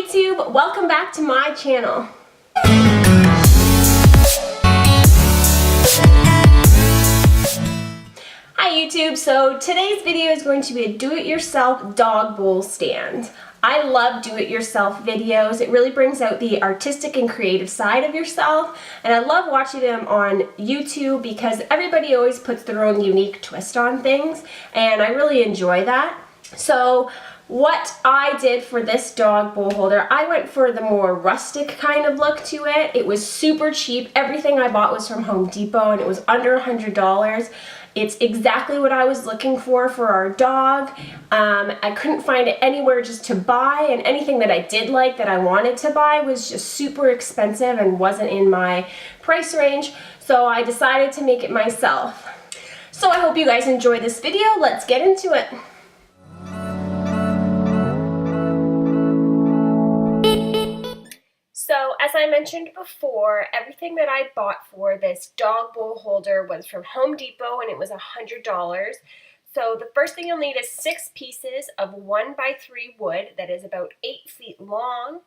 YouTube, welcome back to my channel. Hi YouTube, so today's video is going to be a do-it-yourself dog bowl stand. I love do-it-yourself videos. It really brings out the artistic and creative side of yourself, and I love watching them on YouTube because everybody always puts their own unique twist on things, and I really enjoy that. So what I did for this dog bowl holder, I went for the more rustic kind of look to it. It was super cheap. Everything I bought was from Home Depot and it was under $100. It's exactly what I was looking for our dog. I couldn't find it anywhere just to buy, and anything that I did like that I wanted to buy was just super expensive and wasn't in my price range, so I decided to make it myself. So I hope you guys enjoy this video. Let's get into it. So, as I mentioned before, everything that I bought for this dog bowl holder was from Home Depot, and it was $100. So the first thing you'll need is 6 pieces of 1x3 wood that is about 8 feet long.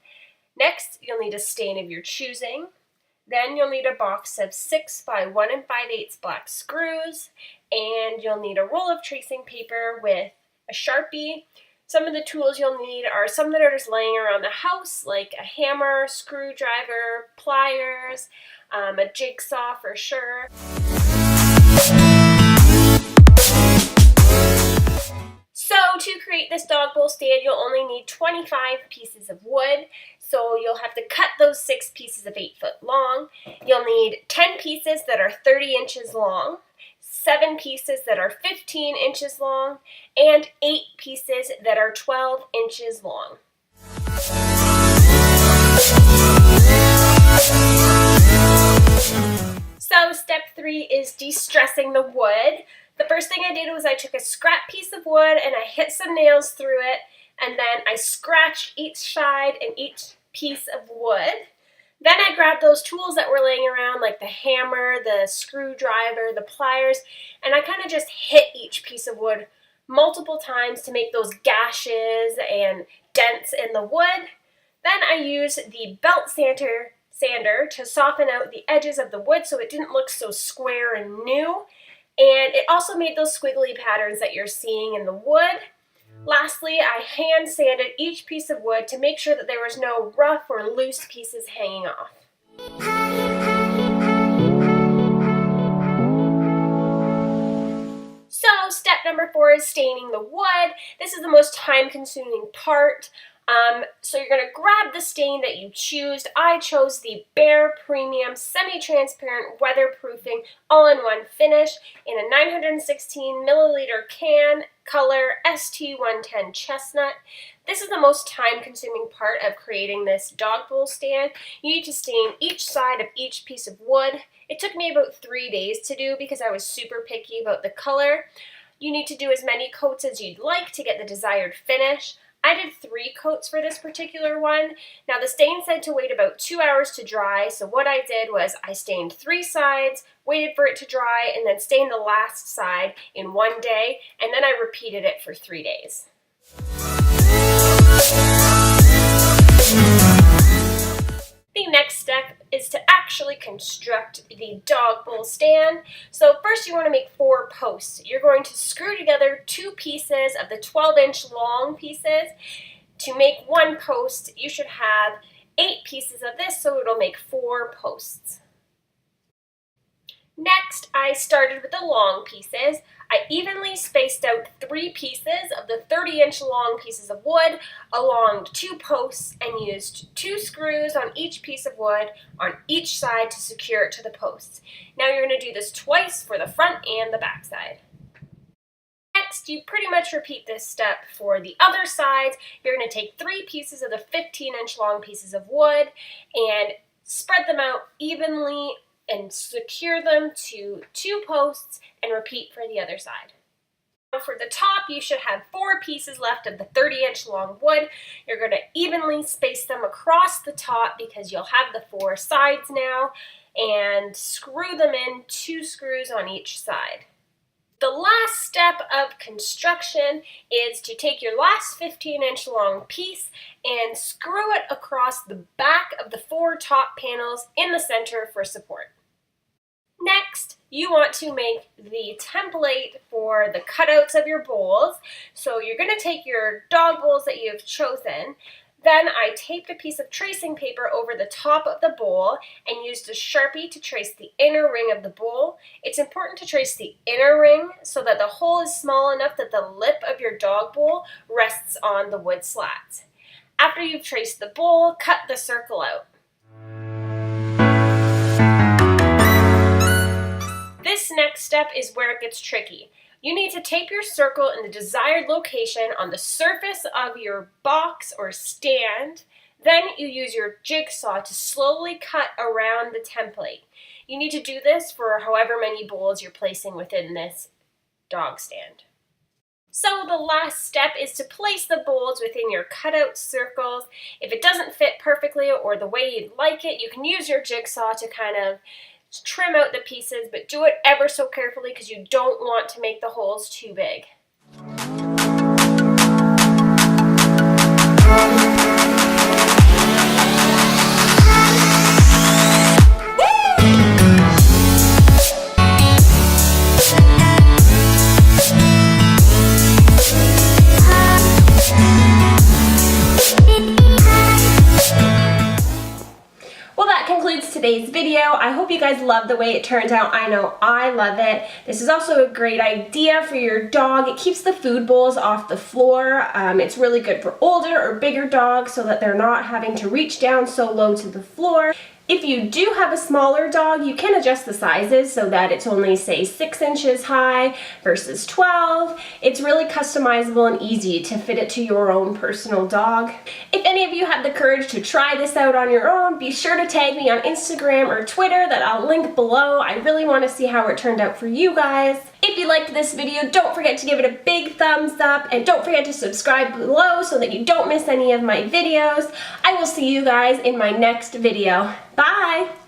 Next, you'll need a stain of your choosing. Then you'll need a box of 6 by 1 5/8 black screws, and you'll need a roll of tracing paper with a Sharpie. Some of the tools you'll need are some that are just laying around the house, like a hammer, screwdriver, pliers, a jigsaw for sure. So to create this dog bowl stand, you'll only need 25 pieces of wood. So you'll have to cut those 6 pieces of 8 foot long. You'll need 10 pieces that are 30 inches long. 7 pieces that are 15 inches long, and 8 pieces that are 12 inches long. So step 3 is de-stressing the wood. The first thing I did was I took a scrap piece of wood and I hit some nails through it, and then I scratched each side and each piece of wood. Then I grabbed those tools that were laying around, like the hammer, the screwdriver, the pliers, and I kind of just hit each piece of wood multiple times to make those gashes and dents in the wood. Then I used the belt sander to soften out the edges of the wood so it didn't look so square and new. And it also made those squiggly patterns that you're seeing in the wood. Lastly, I hand sanded each piece of wood to make sure that there was no rough or loose pieces hanging off. So step number 4 is staining the wood. This is the most time-consuming part. So you're going to grab the stain that you choose. I chose the Bare Premium Semi-Transparent Weatherproofing All-in-One Finish in a 916 milliliter can, color ST110 Chestnut. This is the most time-consuming part of creating this dog bowl stand. You need to stain each side of each piece of wood. It took me about 3 days to do because I was super picky about the color. You need to do as many coats as you'd like to get the desired finish. I did 3 coats for this particular one. Now the stain said to wait about 2 hours to dry, so what I did was I stained 3 sides, waited for it to dry, and then stained the last side in 1 day, and then I repeated it for 3 days. The next step is to actually construct the dog bowl stand. So first you want to make 4 posts. You're going to screw together 2 pieces of the 12-inch long pieces. To make 1 post, you should have 8 pieces of this, so it'll make 4 posts. Next, I started with the long pieces. I evenly spaced out 3 pieces of the 30-inch long pieces of wood along 2 posts and used 2 screws on each piece of wood on each side to secure it to the posts. Now you're going to do this twice for the front and the back side. Next, you pretty much repeat this step for the other sides. You're going to take 3 pieces of the 15-inch long pieces of wood and spread them out evenly and secure them to 2 posts and repeat for the other side. Now for the top, you should have 4 pieces left of the 30-inch long wood. You're going to evenly space them across the top because you'll have the 4 sides now, and screw them in 2 screws on each side. The last step of construction is to take your last 15-inch long piece and screw it across the back of the 4 top panels in the center for support. Next, you want to make the template for the cutouts of your bowls. So you're going to take your dog bowls that you've chosen. Then I taped a piece of tracing paper over the top of the bowl and used a Sharpie to trace the inner ring of the bowl. It's important to trace the inner ring so that the hole is small enough that the lip of your dog bowl rests on the wood slats. After you've traced the bowl, cut the circle out. This next step is where it gets tricky. You need to tape your circle in the desired location on the surface of your box or stand. Then you use your jigsaw to slowly cut around the template. You need to do this for however many bowls you're placing within this dog stand. So the last step is to place the bowls within your cutout circles. If it doesn't fit perfectly or the way you'd like it, you can use your jigsaw to kind of trim out the pieces, but do it ever so carefully because you don't want to make the holes too big. Today's video. I hope you guys love the way it turned out. I know I love it. This is also a great idea for your dog. It keeps the food bowls off the floor. It's really good for older or bigger dogs so that they're not having to reach down so low to the floor. If you do have a smaller dog, you can adjust the sizes so that it's only, say, 6 inches high versus 12. It's really customizable and easy to fit it to your own personal dog. If any of you have the courage to try this out on your own, be sure to tag me on Instagram or Twitter that I'll link below. I really want to see how it turned out for you guys. If you liked this video, don't forget to give it a big thumbs up and don't forget to subscribe below so that you don't miss any of my videos. I will see you guys in my next video. Bye!